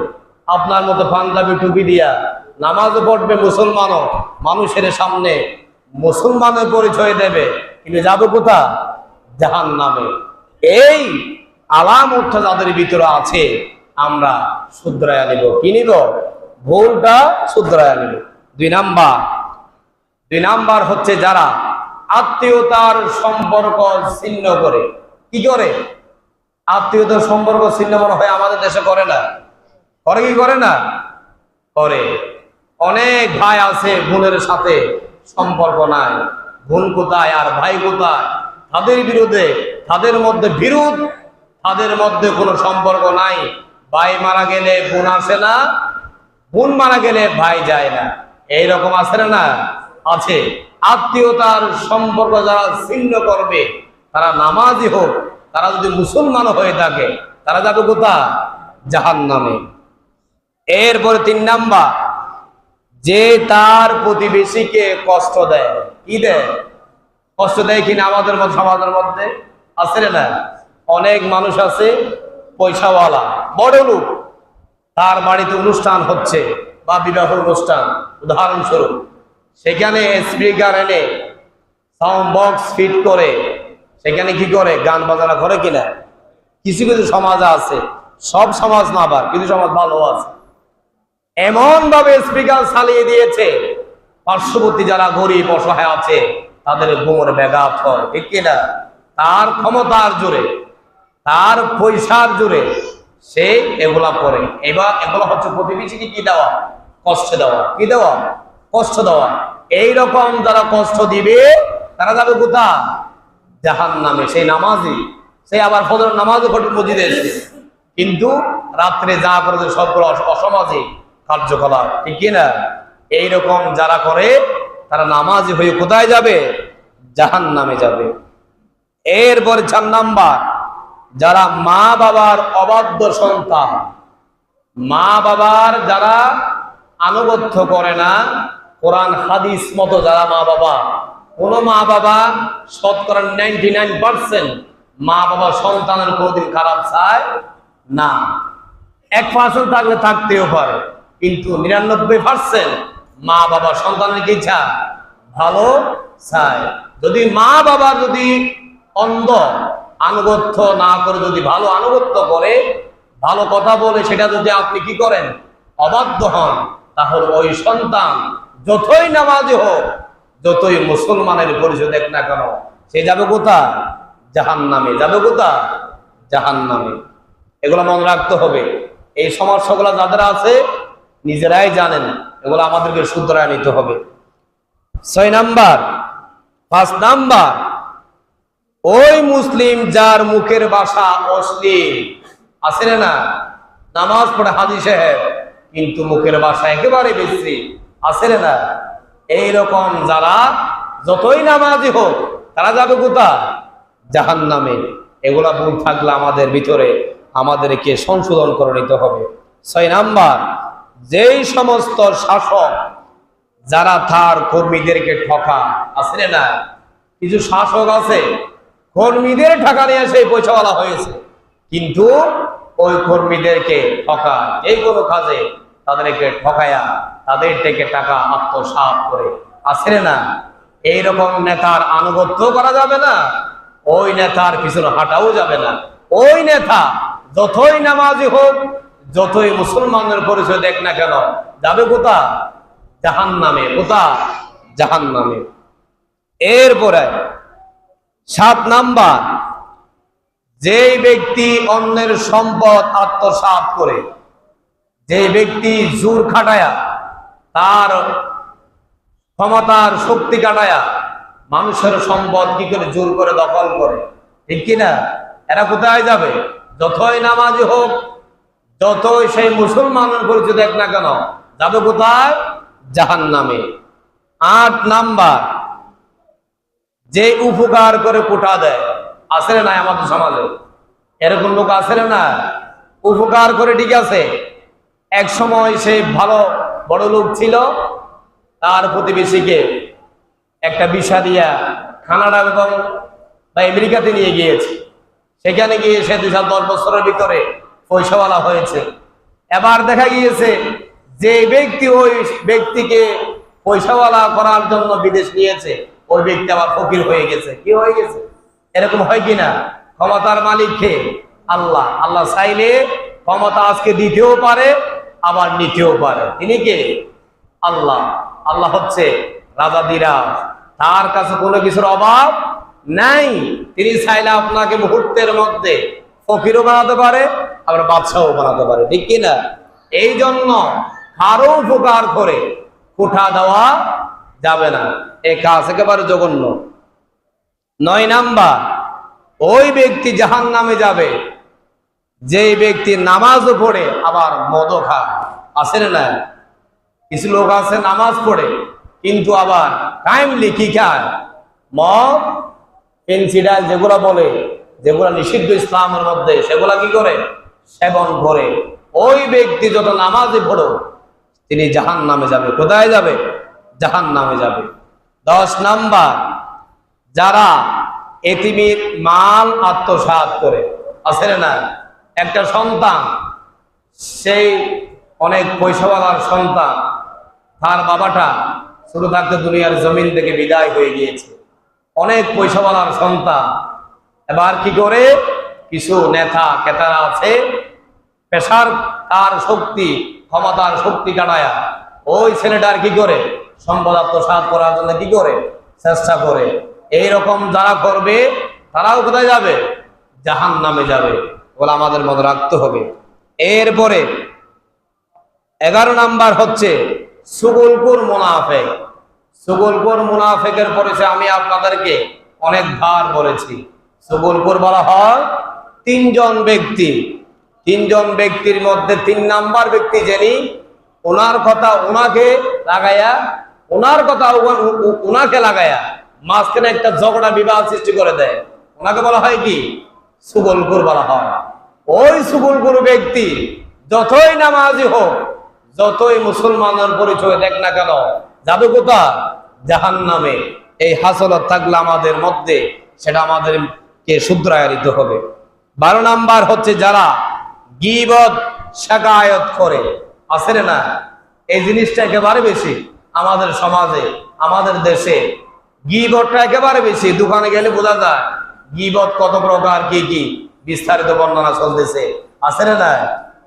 আপনার মতো পাঞ্জাবি টুপি দিয়া নামাজ পড়বে, মুসলমানও মানুষের সামনে মুসলমানের পরিচয় দেবে, কিন্তু যাবে কোথায়? জাহান্নামে। এই আলামতটা যাদের ভিতরে আছে, আমরা শুধরায়া নিব। কি নিব? ভুলটা শুধরায়া নিব। 2 নাম্বার হচ্ছে যারা আত্মীয়তার সম্পর্ক ছিন্ন করে। কি করে? আত্মীয়তার সম্পর্ক ছিন্ন মনে হয় আমাদের দেশে করে না? করে কি করে না? করে। অনেক ভাই আছে বোনের সাথে সম্পর্ক নাই। বোন কোথায় আর ভাই কোথায়? তাদের বিরুদ্ধে, তাদের মধ্যে বিরোধ, তাদের মধ্যে কোনো সম্পর্ক নাই। ভাই মারা গেলে বোন আসে না, বোন মারা গেলে ভাই যায় না। এইরকম আছে না? আছে। আত্মীয়তার সম্পর্ক যারা ছিন্ন করবে, তারা নামাজি হোক, তারা যদি মুসলমান হয়ে থাকে, তারা যাবে কোথায়? জাহান্নামে। এরপরে 3 নাম্বার, যে তার প্রতিবেশীকে কষ্ট দেয়। কি দেয়? কষ্ট দেয় কিনা আমাদের মধ্যে, সমাজের মধ্যে আছে না? অনেক মানুষ আছে পয়সাওয়ালা, বড় লোক, তার বাড়িতে অনুষ্ঠান হচ্ছে বা বিবাহ অনুষ্ঠান উদাহরণস্বরূপ, সেখানে স্পিকার এনে সাউন্ড বক্স ফিট করে সেখানে কি করে? গান বাজনা করে কিনা? কিছু কিছু সমাজ আছে, সব সমাজ না, আবার কিছু সমাজ ভালো আছে, এমন ভাবে স্পিকার চালিয়ে দিয়েছে, পার্শ্ববর্তী যারা গরিব অসহায় আছে তাদের কোমরে ব্যাঘাত হয়। ঠিক কিনা? তার ক্ষমতার জোরে, তার পয়সার জোরে সে এগুলা করে। এবার এগুলো হচ্ছে প্রতিবেশীকে কি দেওয়া? কষ্ট দেওয়া। কি দেওয়া? কষ্ট দেওয়া। এইরকম যারা কষ্ট দিবে তারা যাবে কোথায়? জাহান্নামে। সেই নামাজি, সে আবার ফজর নামাজও ঘটে মসজিদে এসে, কিন্তু রাত্রে যা করে সবগুলো অসামাজিক কার্যকলাপ। ঠিক কিনা? এইরকম যারা করে তারা নামাজি হয়ে কোথায় যাবে? জাহান্নামে যাবে। এরপর 4 নাম্বার, যারা মা বাবার অবাধ্য সন্তান, মা বাবার যারা আনুগত্য করে না, কোরআন হাদিস মতো যারা মা বাবা, কোন মা বাবা শতকরা 99% মা বাবা সন্তানের কোনোদিন খারাপ চায় না। 1% থাকলে থাকতেও পারে, কিন্তু 99% মা বাবা সন্তানের কি চায়? ভালো চায়। যদি মা বাবা যদি অন্ধ আনুগত্য না করে, যদি ভালো আনুগত্য করে, ভালো কথা বলে, সেটা যদি আপনি কি করেন? অবাধ্য হন, তাহলে ওই সন্তান যতই নামাজি হোক, যতই মুসলমানের পরিচয় দেখ না কেন, সে যাবে কোথায়? জাহান্নামে যাবে। কোথায়? জাহান্নামে। এগুলো মনে রাখতে হবে। এই সমস্যাগুলো যাদের আছে নিজেরাই জানেন, এগুলো আমাদেরকে শুধরায় নিতে হবে। 6 নাম্বার, 5 নাম্বার, ওই মুসলিম যার মুখের ভাষা অশ্লীল, আছে না? নামাজ পড়ে হাজী সাহেব, কিন্তু মুখের ভাষা একেবারে বিশ্রী, আছে না? এইরকম যারা যতই নামাজি হোক, তারা যাবে কোথায়? জাহান্নামে। এগুলা ভুল থাকলে আমাদের ভিতরে আমাদেরকে সংশোধন করে নিতে হবে। 6 নাম্বার, যেই সমস্ত শাসক যারা তার কর্মীদেরকে ঠকায়, আছে না? কিছু শাসক আছে কর্মীদের টাকা নিয়ে এসে পয়সাওয়ালা হয়েছে, কিন্তু ওই কর্মীদেরকে ঠকায়, যে কোনো কাজে তাদেরকে ঠকায়া তাদের থেকে টাকা আত্মসাৎ করে, আছে না? এইরকম নেতার আনুগত্য করা যাবে না, ওই নেতার পিছনে হাঁটাও যাবে না। ওই নেতা যতই নামাজি হোক, যতই মুসলমানের পরিচয় দেখ না কেন, যাবে কোথায়? জাহান্নামে। কোথায়? জাহান্নামে। এরপরে 7 নাম্বার, যেই ব্যক্তি অন্যের সম্পদ আত্মসাৎ করে, যে ব্যক্তি জোর খাটায়া, তার ক্ষমতার শক্তি কাটায়া মানুষের সম্পদ কি করে জোর করে দখল করে, ঠিক কিনা? এরা কোথায় যাবে? যতই নামাজি হোক, যতই সেই মুসলমানের পরিচয় দেখ না কেন, যাবে কোথায়? জাহান্নামে। 8 নাম্বার, যে উপকার করে কোটা দেয়, আছে না আমাদের সমাজে? এরকম লোক আছে না? উপকার করে, ঠিক আছে, এক সময় সে ভালো বড় লোক ছিল, তার প্রতিবেশীকে একটা ভিসা দিয়া কানাডা এবং আমেরিকাতে নিয়ে গিয়েছে। সেখানে গিয়ে সে 2-10 বছরের ভিতরে পয়সাওয়ালা হয়েছে। এবার দেখা গিয়েছে যে ব্যক্তি ওই ব্যক্তিকে পয়সাওয়ালা করার জন্য বিদেশ নিয়েছে, ওই ব্যক্তি আবার ফকির হয়ে গেছে। কি হয়ে গেছে? এরকম হয় কিনা? ক্ষমতার মালিক কে? আল্লাহ। আল্লাহ চাইলে ক্ষমতা আজকে দিতেও পারে, আবার নিতেও পারে। তিনি কে? আল্লাহ। আল্লাহ হচ্ছে রাজাদিরাজ, তার কাছে কোনো কিছুর অভাব নাই। তিনি চাইলে আপনাকে মুহূর্তের মধ্যে ফকিরও বানাতে পারে, আবার বাদশাও বানাতে পারে, ঠিক কিনা? এই জন্য কারো উপকার করে কোঠা দেওয়া যাবে না, এই কাজ একেবারে জঘন্য। 9 নাম্বার, ওই ব্যক্তি জাহান্নামে যাবে যে ব্যক্তি নামাজও পড়ে আবার মদও খায়, আছে না? কিছু লোক আছে নামাজ পড়ে কিন্তু আবার টাইমলি কি খায়? মদ, পেনসিডাল, যেগুলা বলে, যেগুলা নিষিদ্ধ ইসলামের মধ্যে, সেগুলা কি করে? সেবন করে। ওই ব্যক্তি যত নামাজে পড়ো, তিনি জাহান্নামে যাবে। কোথায় যাবে? জাহান্নামে যাবে। 10 নাম্বার, যারা এতিমের মাল আত্মসাৎ করে, আছে না? একটা সন্তান, সেই অনেক পয়সাওয়ালার সন্তান, তার বাবাটা শুরু থাকতে দুনিয়ার জমিন থেকে বিদায় হয়ে গিয়েছে, অনেক পয়সাওয়ালার সন্তান। এবার কি করে? কিছু নেতা কেতারা আছে, পেশার তার শক্তি, ক্ষমতার শক্তি কাটায়া ওই ছেলেটার কি করে? সম্পদ আত্মসাৎ করার জন্য কি করে? চেষ্টা করে। এইরকম যারা করবে, তারাও কোথায় যাবে? জাহান্নামে যাবে। বলে আমাদের মনে রাখতে হবে। এরপরে 11 নাম্বার হচ্ছে সুগলপুর মুনাফেক। সুগলপুর মুনাফেকের পরিচয় আমি আপনাদেরকে অনেকবার বলেছি। সুগলপুর বলা হয় 3 জন ব্যক্তি। 3 জন ব্যক্তির মধ্যে 3 নাম্বার ব্যক্তি যিনি, ওনার কথা ওনাকে লাগায়া, ওনার কথা ওনাকে লাগায়া মাঝখানে একটা ঝগড়া বিবাদ সৃষ্টি করে দেয়, ওনাকে বলা হয় কি? সুগলখোর বলা হয়। ওই সুগলখোর ব্যক্তি যতই নামাজি হোক, যতই মুসলমানের পরিচয় দেখ না কেন, যাবে কোথায়? জাহান্নামে। এই হাসলত থাকলে আমাদের মধ্যে, সেটা আমাদেরকে শুধরাইয়া দিতে হবে। 12 নাম্বার হচ্ছে যারা গীবত শাকায়ত করে, আছে না? এই জিনিসটা একেবারে বেশি আমাদের সমাজে, আমাদের দেশে গীবতটা একেবারে বেশি। দোকানে গেলে বোঝা যায় গীবত কত প্রকার, কি কি বিস্তারিত বর্ণনা চলতেছে, আছে না?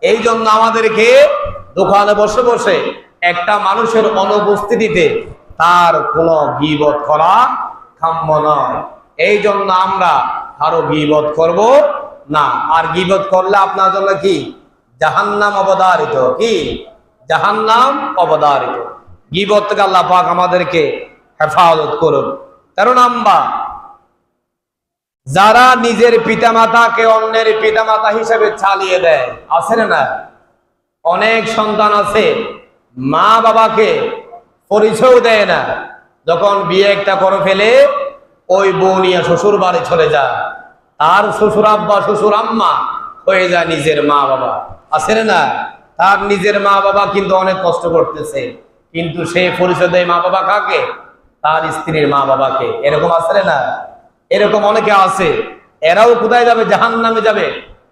এই জন্য আমাদেরকে দোকানে বসে বসে একটা মানুষের অনুপস্থিতিতে তার কোনো গীবত করা কাম্য নয়। এই জন্য আমরা কারো গীবত করব না। আর গীবত করলে আপনার জন্য কি? জাহান্নাম অবধারিত। কি? জাহান্নাম অবধারিত। গীবত থেকে আল্লাহ পাক আমাদেরকে হেফাজত করুন। 13 নাম্বার, যারা নিজের পিতামাতাকে অন্যের পিতামাতা হিসেবে চালিয়ে দেয়, আছে না? অনেক সন্তান আছে মা বাবাকে পরিচয় দেয় না, যখন বিয়ে একটা করে ফেলে ওই বউ নিয়ে শ্বশুর বাড়ি চলে যায়, তার শ্বশুর আব্বা শ্বশুর আম্মা হয়ে যায় নিজের মা বাবা, আছে না? তার নিজের মা বাবা কিন্তু অনেক কষ্ট করতেছে, কিন্তু সে পরিচয় দেয় মা বাবা কাকে? তার স্ত্রীর মা বাবাকে। এরকম আছে না? এরকম অনেকে আছে, এরাও কোথায় যাবে? জাহান্নামে যাবে।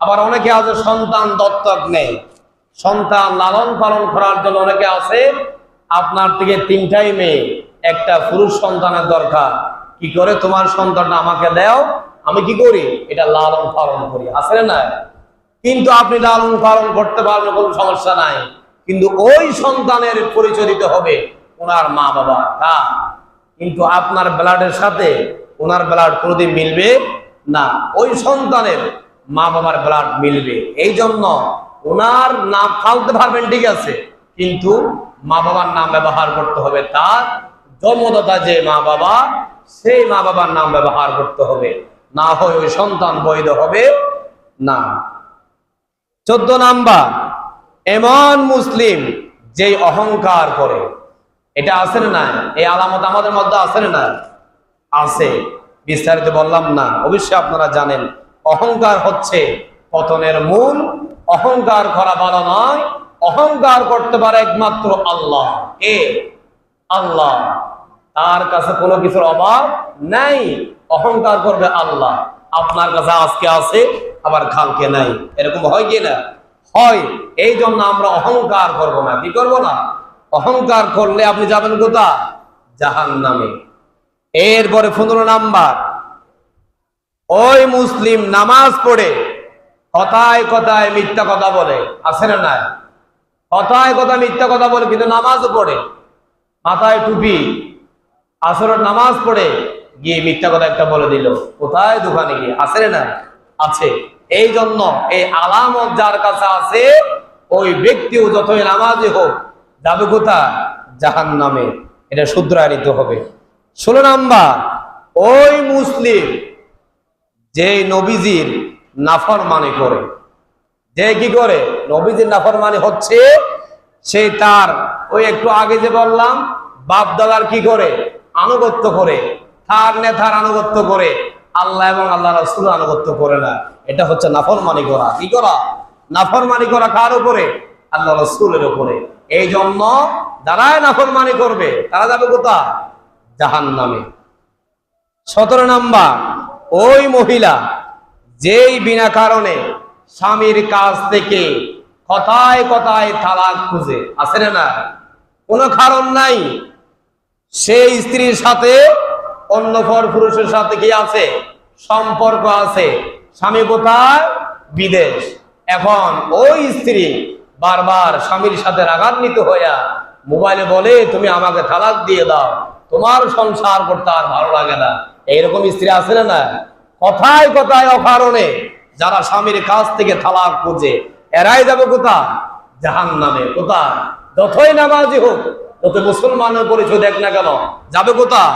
আবার অনেকে আছে সন্তান দত্তক নেই, সন্তান লালন পালন করার জন্য অনেকে আছে আপনার থেকে 3টাই মেয়ে, একটা পুরুষ সন্তানের দরকার, কি করে? তোমার সন্তানটা আমাকে দাও, আমি কি করি? এটা লালন পালন করি, আছে না? কিন্তু আপনি লালন পালন করতে পারলে কোনো সমস্যা নাই, কিন্তু ওই সন্তানের পরিচয় দিতে হবে ওনার মা বাবা। কিন্তু আপনার ব্লাডের সাথে ওনার ব্লাড কোনোদিন মিলবে না, ওই সন্তানের মা বাবার ব্লাড মিলবে। এই জন্য ওনার নাম ফালতে পারবেন, ঠিক আছে, কিন্তু মা বাবার নাম ব্যবহার করতে হবে, তার জন্মদাতা যে মা বাবা, সেই মা বাবার নাম ব্যবহার করতে হবে, না হয় ওই সন্তান বৈধ হবে না। 14 নাম্বার, এমন মুসলিম যেই অহংকার করে, এটা আছে না? এই আলামত আমাদের মধ্যে আছে না? আছে। বিস্তারিত বললাম না, অবশ্যই আপনারা জানেন। অহংকার হচ্ছে পতনের মূল। অহংকার করা ভালো নয়। অহংকার করতে পারে একমাত্র আল্লাহ। কে? আল্লাহ। তার কাছে কোনো কিছুর অভাব নাই। অহংকার করবে আল্লাহ। আপনার কাছে আজকে আছে, আবার কালকে নাই, এরকম হয় কি না? হয়। এই জন্য আমরা অহংকার করব না। কি করব না? অহংকার করলে আপনি যাবেন কোথায়? জাহান্নামে। এরপরে 15 নাম্বার, ওই মুসলিম নামাজ পড়ে কথায় কথায় মিথ্যা কথা বলে, আছে না? কথায় কথা মিথ্যা কথা বলে, কিন্তু নামাজও পড়ে, মাথায় টুপি, আসরের নামাজ পড়ে গিয়ে মিথ্যা কথা একটা বলে দিল, কোথায়? দোকানে গিয়ে, আছে না? আছে। এই জন্য এই আলামত যার কাছে আছে, ওই ব্যক্তিও যতই নামাজি হোক যাবে কোথায়? জাহান্নামে। এটা শুধরায় নিতে হবে। 16 নাম্বার, ওই মুসলিম যে নবীজির নাফরমানি করে, যে কি করে? নবীজির নাফরমানি হচ্ছে সে তার ওই একটু আগে যে বললাম বাপ দাদার কি করে? আনুগত্য করে, তার নেতার আনুগত্য করে, আল্লাহ এবং আল্লাহ রাসূল আনুগত্য করে না। এটা হচ্ছে নাফরমানি করা। কি করা? নাফরমানি করা। কার উপরে? আল্লাহ রাসূলের উপরে। এই জন্য যারাই নাফরমানি করবে তারা যাবে কোথায়? জাহান্নামে। 17 নাম্বার, ওই মহিলা যেই বিনা কারণে স্বামীর কাছ থেকে কথায় কথায় তালাক খুঁজে, আছে না? কোনো কারণ নাই, সেই স্ত্রীর সাথে অন্য পুরুষের সাথে কি আছে? সম্পর্ক আছে। স্বামী কোথায়? বিদেশ। এখন ওই স্ত্রী বারবার স্বামীর সাথে রাগান্বিত হইয়া মোবাইলে বলে, তুমি আমাকে তালাক দিয়ে দাও, তোমার সংসার করতে আর ভালো লাগে না। এইরকম স্ত্রী আছে না? কথায় কথায় অকারণে যারা স্বামীর কাছ থেকে তালাক খুঁজে, এরাই যাবে কোথায়? জাহান্নামে। কোথায়? যতই নামাজি হোক, যত মুসলমানের পরিচয় দেখ না কেন, যাবে কোথায়?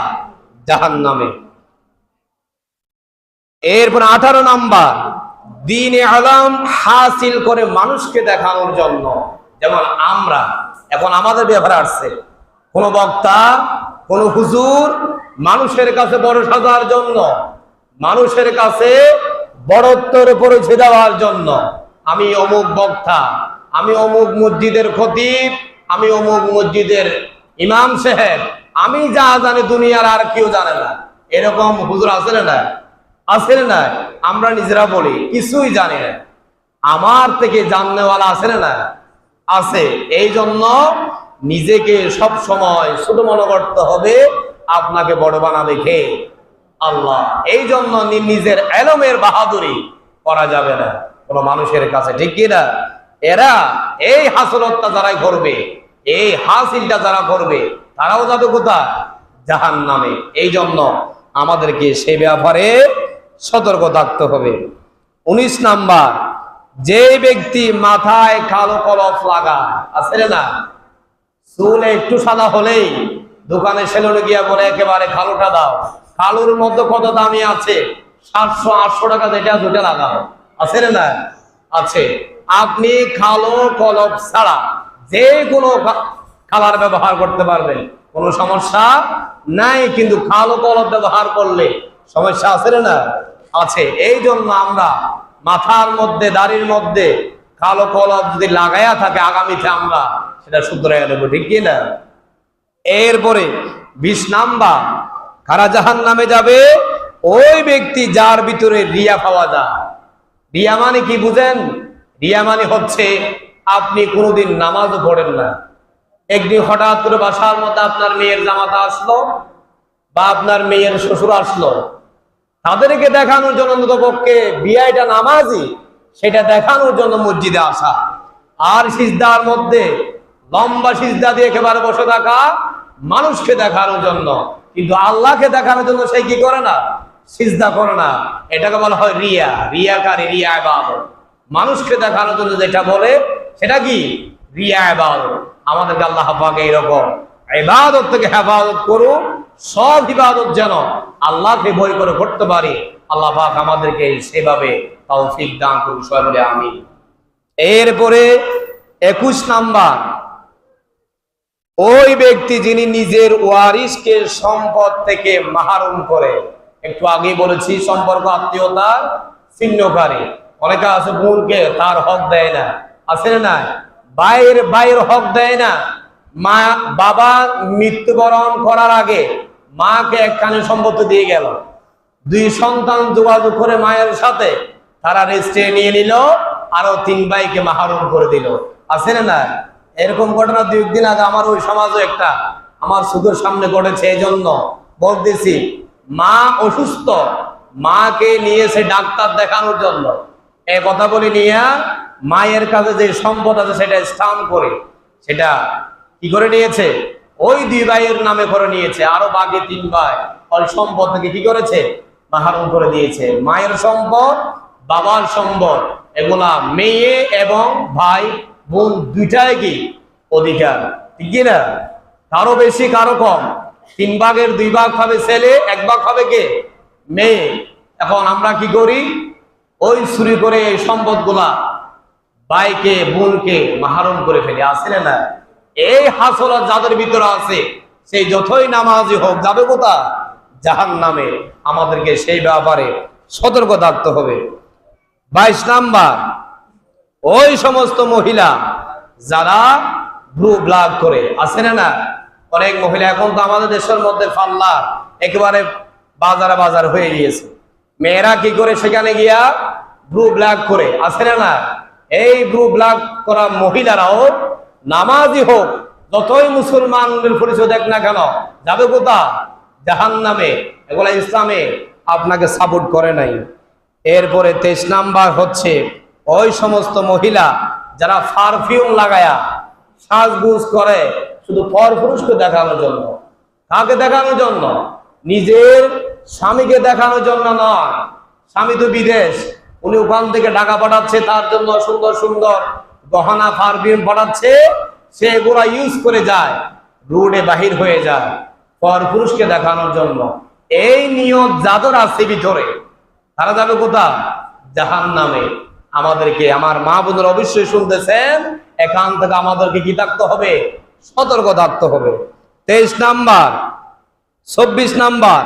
জাহান্নামে। এরপর 18 নাম্বার, দ্বীনে আলম হাসিল করে মানুষকে দেখানোর জন্য। যেমন আমরা এখন আমাদের ব্যাপারে আসছে, কোন বক্তা, কোন হুজুর মানুষের কাছে বড় সাজার জন্য, মানুষের কাছে বড়ত্বের পরিচয় দেওয়ার জন্য আমি অমুক বক্তা, আমি অমুক মসজিদের খতিব, আমি অমুক মসজিদের ইমাম সাহেব, আমি যা জানি দুনিয়ার আর কেউ জানে না, এরকম হুজুর আছে না? আছে না? আমরা নিজেরা বলি কিছুই জানি না, আমার থেকে জাননেওয়ালা আছে না? আছে। এই জন্য নিজেকে সব সময় ছোট মনে করতে হবে, আপনাকে বড় বানাবে কে? আল্লাহ। এই জন্য নিজের এলমের বাহাদুরি করা যাবে না কোনো মানুষের কাছে, ঠিক কি না? এরা এই হাসলতটা যারাই করবে, এই হাসিলটা যারা করবে, তারাও যাবে কোথায়? জাহান্নামে। এই জন্য আমাদেরকে সে ব্যাপারে সতর্ক থাকতে হবে। 19 নাম্বার, যে ব্যক্তি মাথায় কালো কলপ লাগায়, আছে না? চুল একটু সাদা হলেই দোকানে সেলুনে গিয়া বলে একেবারে কালোটা দাও। কালোর মধ্যে কত দামি আছে, 700-800 টাকা যেটা দুটা লাগাও, আছে না? আছে। আপনি কালো কলপ ছাড়া যে কোনো কালার ব্যবহার করতে পারবেন, কোনো সমস্যা নাই। কিন্তু কালো কলপ ব্যবহার করলে সমস্যা আছে না? আছে। এই জন্য আমরা মাথার মধ্যে, দাড়ির মধ্যে কালো কলপ যদি লাগাইয়া থাকে, আগামীতে আমরা সেটা শুধরাইয়া নেব, ঠিক কি না? এরপরে 20 নাম্বার, কারা জাহান্নামে যাবে? ওই ব্যক্তি যার ভিতরে রিয়া পাওয়া যায়। রিয়া মানে কি বুঝেন? রিয়া মানে হচ্ছে আপনি কোনোদিন নামাজও পড়েন না, একদিন হঠাৎ করে বাসার মধ্যে আপনার মেয়ের জামাতা আসলো বা আপনার মেয়ের শ্বশুর আসলো, তাদেরকে দেখানোর জন্য অন্ততপক্ষে বিয়েটা নামাজি, সেটা দেখানোর জন্য মসজিদে আসা, আর সিজদার মধ্যে লম্বা সিজদা দিয়ে একেবারে বসে থাকা মানুষকে দেখানোর জন্য, কিন্তু আল্লাহকে দেখানোর জন্য সে কি করে না? সিজদা করে না। এটাকে বলা হয় রিয়া। রিয়াকারী, রিয়া ইবাদত। মানুষকে দেখানোর জন্য যেটা বলে সেটা কি? রিয়া ইবাদত। আমাদেরকে আল্লাহ পাক এইরকম ইবাদত থেকে হেফাজত করুন, সব ইবাদত যেন আল্লাহকে ভয় করে করতে পারি। আল্লাহ পাক আমাদেরকে সেভাবে তৌফিক দান করুন, সবাই বলে আমিন। এরপরে 21 নাম্বার, ওই ব্যক্তি যিনি নিজের ওয়ারিসকে সম্পদ থেকে মাহরুম করে। একটু আগে বলেছি সম্পর্ক আত্মীয়তার ছিন্নকারী। অনেকে আছে বোনকে তার হক দেয় না, আছে না? ভাইয়ের হক দেয় না। মা বাবা মৃত্যুবরণ করার আগে মাকে একখানে সম্পত্তি দিয়ে গেল, 2 সন্তান যোগাযোগ করে মায়ের সাথে তারা রেস্টে নিয়ে নিল, আরো 3 ভাইকে মাহরুম করে দিল, আছে না? এরকম ঘটনা 2 দিন আগে আমার ওই সমাজে একটা আমার চোখের সামনে ঘটেছে। এই জন্য বলতেছি, মা অসুস্থ, মাকে নিয়েছে ডাক্তার দেখানোর জন্য, এই কথা বলে নিয়ে মায়ের কাছে যে সম্পদ আছে সেটা স্থান করে সেটা কি করে নিয়েছে? ওই 2 ভাইয়ের নামে করে নিয়েছে, আরো বাকি 3 ভাই ওই সম্পদ থেকে কি করেছে? মাহরুম করে দিয়েছে। মায়ের সম্পদ, বাবার সম্পদ, এগুলা মেয়ে এবং ভাই বোন দুইটাই কি অধিকার, ঠিক না? কারো বেশি কারো কম। 3 ভাগের 2 ভাগ হবে ছেলে, 1 ভাগ হবে কে? মেয়ে। এখন আমরা কি করি? ওই চুরি করে এই সম্পদ গুলা ভাইকে বোনকে মাহরুম করে ফেলে, আছে না? এই হাসলত যাদের ভিতরে আছে, সেই যতই নামাজি হোক যাবে কোথায়? জাহান্নামে। আমাদেরকে সেই ব্যাপারে সতর্ক থাকতে হবে। 22 নাম্বার, ওই সমস্ত মহিলা যারা ব্রু ব্লাগ করে, আছে না? অনেক মহিলা এখন তো আমাদের দেশের মধ্যে পাল্লা একেবারে বাজার হয়ে গিয়েছে। মেয়েরা কি করে? সেখানে গিয়া ব্রু ব্লাগ করে, আছে না? এই ব্রু ব্লাগ করা মহিলারাও নামাজি হোক, যতই মুসলমানদের পরিচয় দেখ না কেন, যাবে কোথায়? জাহান্নামে। এগুলা ইসলামে আপনাকে সাপোর্ট করে নাই। এরপরে 23 নাম্বার হচ্ছে ওই সমস্ত মহিলা যারা পারফিউম লাগায়া সাজগুজ করে শুধু পরপুরুষকে দেখানোর জন্য। কাকে দেখানোর জন্য? নিজের স্বামীকে দেখানোর জন্য নয়। স্বামী তো বিদেশ, উনি ওখান থেকে টাকা পাঠাচ্ছে, তার জন্য সুন্দর সুন্দর গহনা পারফিউম পাঠাচ্ছে, সে এগুলা ইউজ করে যায়, রোডে বাহির হয়ে যায় পরপুরুষকে দেখানোর জন্য। এই নিয়ত যাদের আছে ভিতরে, তারা যাবে কোথায়? জাহান্নামে। আমাদেরকে, আমার মা বোনের অবশ্যই শুনতেছেন, এখান থেকে আমাদেরকে কি থাকতে হবে? সতর্ক থাকতে হবে। 23 নাম্বার, 24 নাম্বার,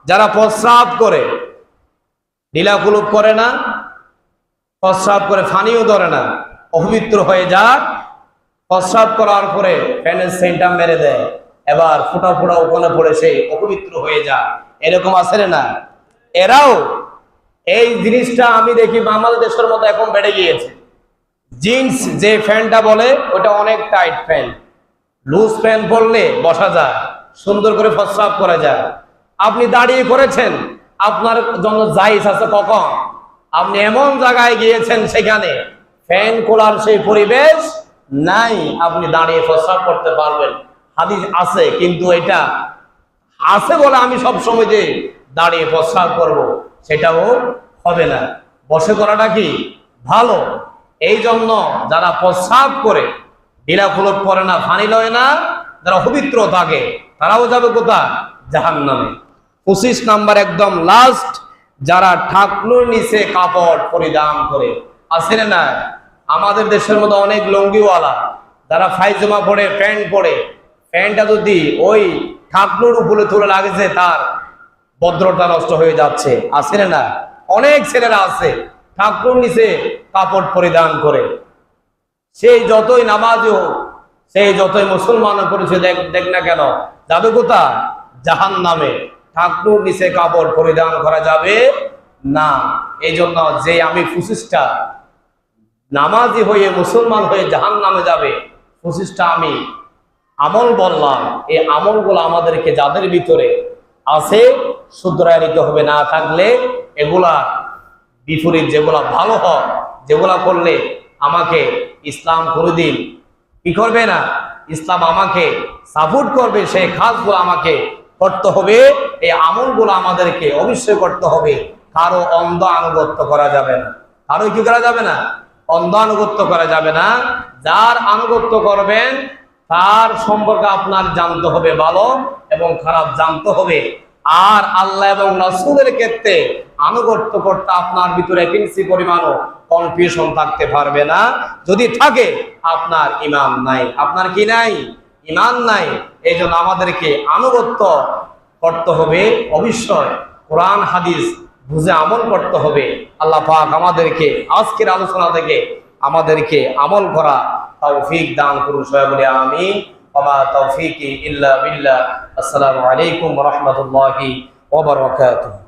যারা প্রস্রাব করে ঢিলাকুলুপ করে না, প্রস্রাব করে ফানিও ধরে না, অপবিত্র হয়ে যাক, প্রস্রাব করার পরে ফ্যানের সেন্টার মেরে দেয়, এবার ফোঁটা ফোঁটা ওখানে পড়ে সে অপবিত্র হয়ে যায়, এরকম আছে না? এরাও এই জিনিসটা আমি দেখি আমাদের দেশের মতো এখন বেড়ে গিয়েছে। জিন্স যে ফ্যানটা বলে ওটা অনেক টাইট ফ্যান, লুজ ফ্যান পরলে বসা যায়, সুন্দর করে প্রস্রাব করা যায়। আপনি দাঁড়িয়ে করেছেন, আপনার জন্য জায়েজ আছে কখন? আপনি এমন জায়গায় গিয়েছেন সেখানে ফ্যান খোলার সেই পরিবেশ নাই, আপনি দাঁড়িয়ে প্রস্রাব করতে পারবেন, হাদিস আছে, কিন্তু এটা আছে বলে আমি সব সময় যে দাঁড়িয়ে প্রস্রাব করব সেটাও হবে না। বসে করাটা কি ভালো। এই জন্য যারা প্রস্রাব করে, ঢিলাকুলুপ করে না, ফানি লয় না, যারা পবিত্র থাকে তারাও যাবে কোথায়? জাহান্নামে। 25 নাম্বার একদম লাস্ট, যারা ঠাকুর নিচে কাপড় পরিধান করে, আছে না? আমাদের দেশের মধ্যে অনেক লঙ্গিওয়ালা যারা ফাইজামা পরে, প্যান্ট পরে, প্যান্টটা যদি ওই ঠাকুর উপরে তুলে লাগছে তার ভদ্রতা নষ্ট হয়ে যাচ্ছে, আছে না? অনেক ছেলেরা আছে ঠাকুর নিচে কাপড় পরিধান করে, সেই যতই নামাজি হোক, সেই যতই মুসলমান করেছে দেখ না কেন, যাবে কোথায়? জাহান্নামে। ঠাকুর নিচে কাপড় পরিধান করা যাবে না। এই জন্য যে আমি 25টা নামাজি হয়ে মুসলমান হয়ে জাহান্নামে যাবে, 25টা আমি আমল বললাম, এই আমলগুলো আমাদেরকে যাদের ভিতরে আছে শুধরায় নিতে হবে। না থাকলে এগুলা বিপরীত, যেগুলা ভালো হয়, যেগুলা করলে আমাকে ইসলাম কোনোদিন কি করবে না, ইসলাম আমাকে সাপোর্ট করবে, সেই কাজগুলো আমাকে করতে হবে। এই আমলগুলো আমাদেরকে অবশ্যই করতে হবে। কারো অন্ধ আনুগত্য করা যাবে না, কারো কি করা যাবে না? অন্ধ আনুগত্য করা যাবে না। যার আনুগত্য করবেন তার সম্পর্কে আপনার জানতে হবে, ভালো এবং খারাপ জানতে হবে। আর আল্লাহ এবং রাসূলের ক্ষেত্রে আনুগত্য করতে আপনার ভিতরে কিঞ্চি পরিমাণও কনফিউশন থাকতে পারবে না। যদি থাকে আপনার ঈমান নাই। আপনার কি নাই? ঈমান নাই। এই জন্য আমাদেরকে আনুগত্য করতে হবে, অবশ্যই কোরআন হাদিস বুঝে আমল করতে হবে। আল্লাহ পাক আমাদেরকে আজকের আলোচনা থেকে আমাদেরকে আমল করা তৌফিক দান করুন, সবাই বলি আমিন। ওয়া তৌফিকি ইল্লা বিল্লাহ। আসসালামু আলাইকুম ওয়া রাহমাতুল্লাহি ওয়া বারাকাতুহু।